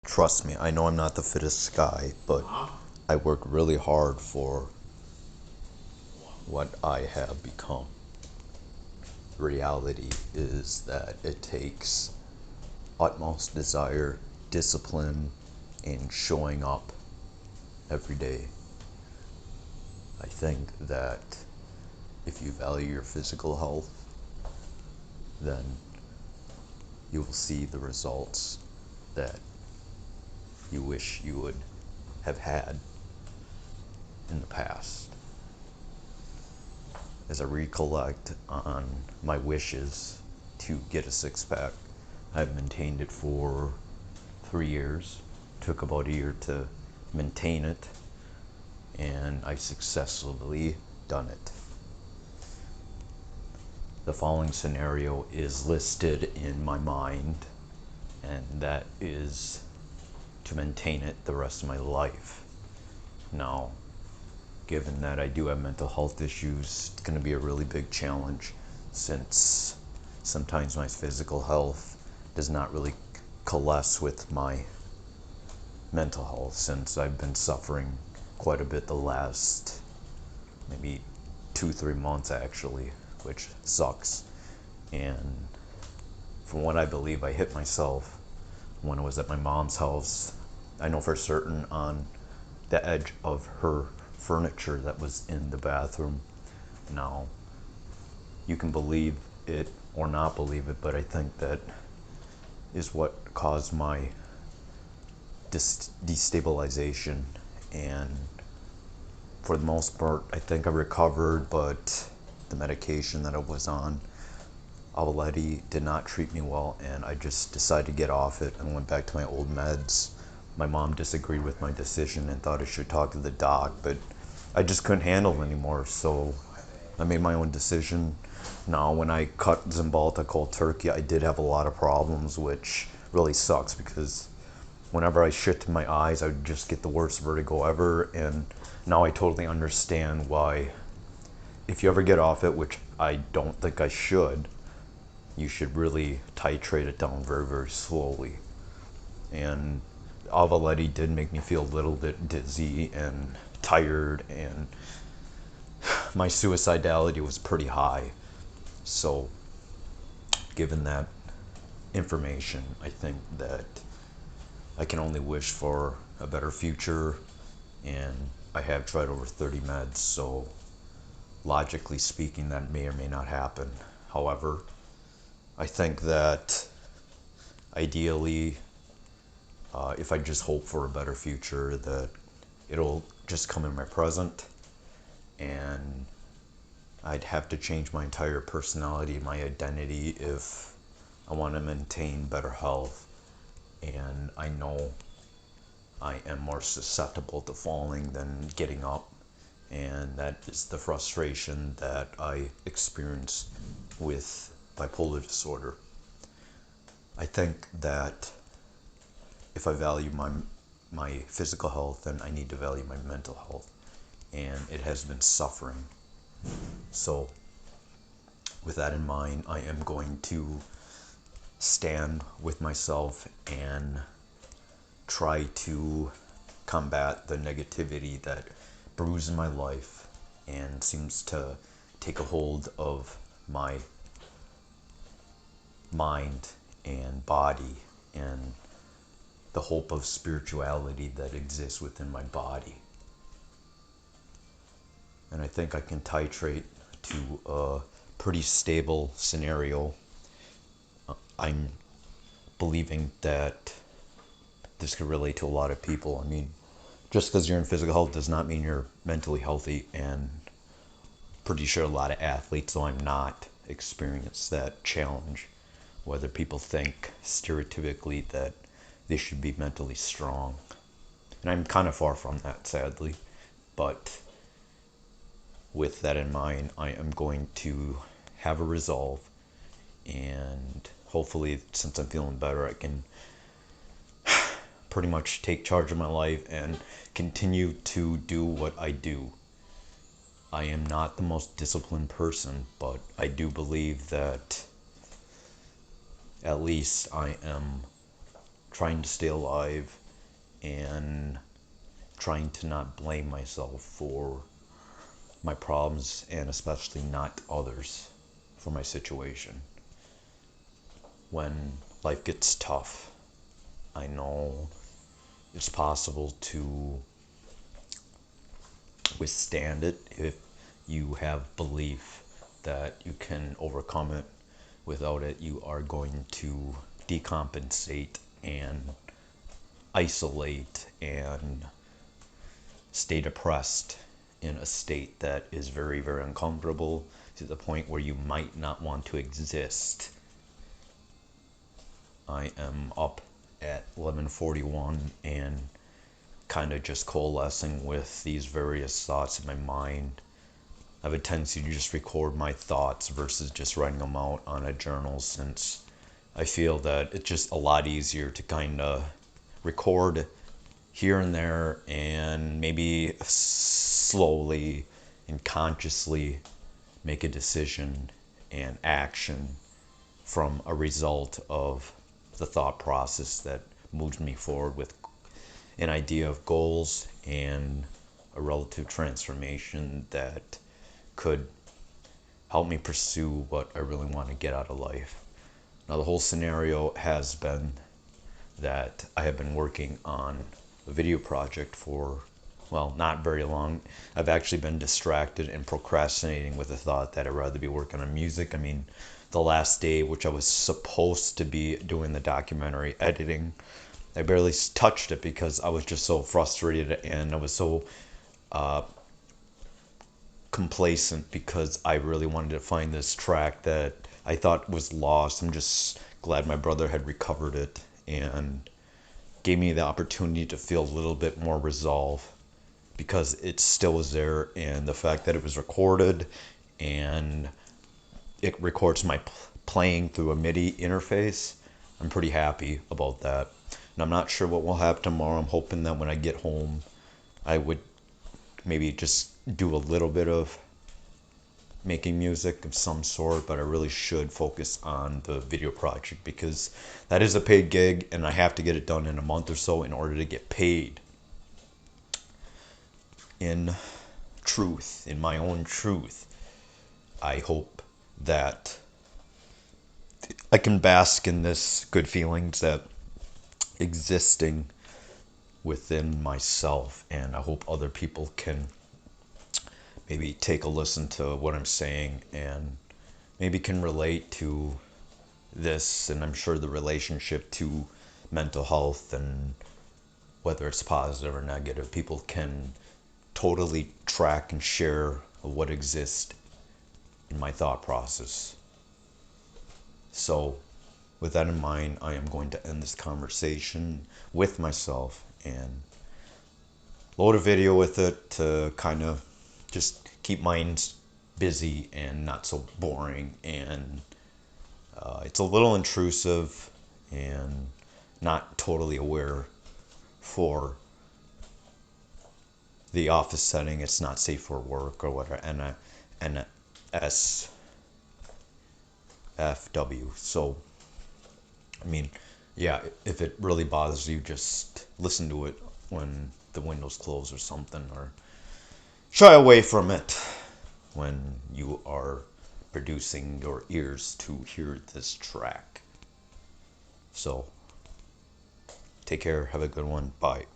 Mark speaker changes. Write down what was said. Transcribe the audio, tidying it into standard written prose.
Speaker 1: Trust me, I know I'm not the fittest guy, but I work really hard for what I have become. Reality is that it takes utmost desire, discipline, and showing up every day. I think that if you value your physical health, then you will see the results that you wish you would have had in the past. As I recollect on my wishes to get a six pack, I've maintained it for 3 years. Took about a year to maintain it, and I've successfully done it. The following scenario is listed in my mind, and that is to maintain it the rest of my life. Now, given that I do have mental health issues, it's going to be a really big challenge, since sometimes my physical health does not really coalesce with my mental health, since I've been suffering quite a bit the last maybe 2-3 months actually, which sucks. And from what I believe, I hit myself when I was at my mom's house. I know for certain on the edge of her furniture that was in the bathroom. Now, you can believe it or not believe it, but I think that is what caused my destabilization. And for the most part, I think I recovered, but the medication that I was on already did not treat me well, and I just decided to get off it and went back to my old meds. My mom disagreed with my decision and thought I should talk to the doc, but I just couldn't handle it anymore, so I made my own decision. Now, when I cut Zymbalta cold turkey, I did have a lot of problems, which really sucks, because whenever I shit to my eyes, I would just get the worst vertigo ever. And now I totally understand why, if you ever get off it, which I don't think I should, you should really titrate it down very, very slowly. And Avaletti did make me feel a little bit dizzy and tired, and my suicidality was pretty high. So, given that information, I think that I can only wish for a better future, and I have tried over 30 meds, so logically speaking, that may or may not happen. However, I think that ideally, if I just hope for a better future, that it'll just come in my present, and I'd have to change my entire personality, my identity, if I want to maintain better health. And I know I am more susceptible to falling than getting up, and that is the frustration that I experience with bipolar disorder. I think that if I value my physical health, then I need to value my mental health, and it has been suffering. So, with that in mind, I am going to stand with myself and try to combat the negativity that brews in my life and seems to take a hold of my mind and body, and the hope of spirituality that exists within my body. And I think I can titrate to a pretty stable scenario. I'm believing that this could relate to a lot of people. I mean, just because you're in physical health does not mean you're mentally healthy, and pretty sure a lot of athletes, though I'm not, experience that challenge, whether people think stereotypically that they should be mentally strong. And I'm kind of far from that, sadly. But with that in mind, I am going to have a resolve, and hopefully, since I'm feeling better, I can pretty much take charge of my life and continue to do what I do. I am not the most disciplined person, but I do believe that at least I am trying to stay alive and trying to not blame myself for my problems, and especially not others for my situation. When life gets tough, I know it's possible to withstand it if you have belief that you can overcome it. Without it, you are going to decompensate and isolate and stay depressed in a state that is very, very uncomfortable, to the point where you might not want to exist. I am up at 11:41 and kind of just coalescing with these various thoughts in my mind. I have a tendency to just record my thoughts versus just writing them out on a journal, since I feel that it's just a lot easier to kind of record here and there and maybe slowly and consciously make a decision and action from a result of the thought process that moves me forward with an idea of goals and a relative transformation that could help me pursue what I really want to get out of life. Now, the whole scenario has been that I have been working on a video project for, well, not very long. I've actually been distracted and procrastinating with the thought that I'd rather be working on music. I mean, the last day, which I was supposed to be doing the documentary editing, I barely touched it because I was just so frustrated, and I was so complacent because I really wanted to find this track that I thought was lost. I'm just glad my brother had recovered it and gave me the opportunity to feel a little bit more resolve, because it still was there, and the fact that it was recorded and it records my playing through a MIDI interface, I'm pretty happy about that. And I'm not sure what will happen tomorrow. I'm hoping that when I get home, I would maybe just do a little bit of making music of some sort, but I really should focus on the video project, because that is a paid gig and I have to get it done in a month or so in order to get paid. In truth, in my own truth, I hope that I can bask in this good feelings that existing within myself, and I hope other people can maybe take a listen to what I'm saying and maybe can relate to this. And I'm sure the relationship to mental health, and whether it's positive or negative, people can totally track and share what exists in my thought process. So with that in mind, I am going to end this conversation with myself and load a video with it to kind of just keep minds busy and not so boring. And it's a little intrusive and not totally aware for the office setting. It's not safe for work or whatever. NSFW. So, I mean, yeah, if it really bothers you, just listen to it when the window's closed or something, or shy away from it when you are producing your ears to hear this track. So, take care, have a good one, bye.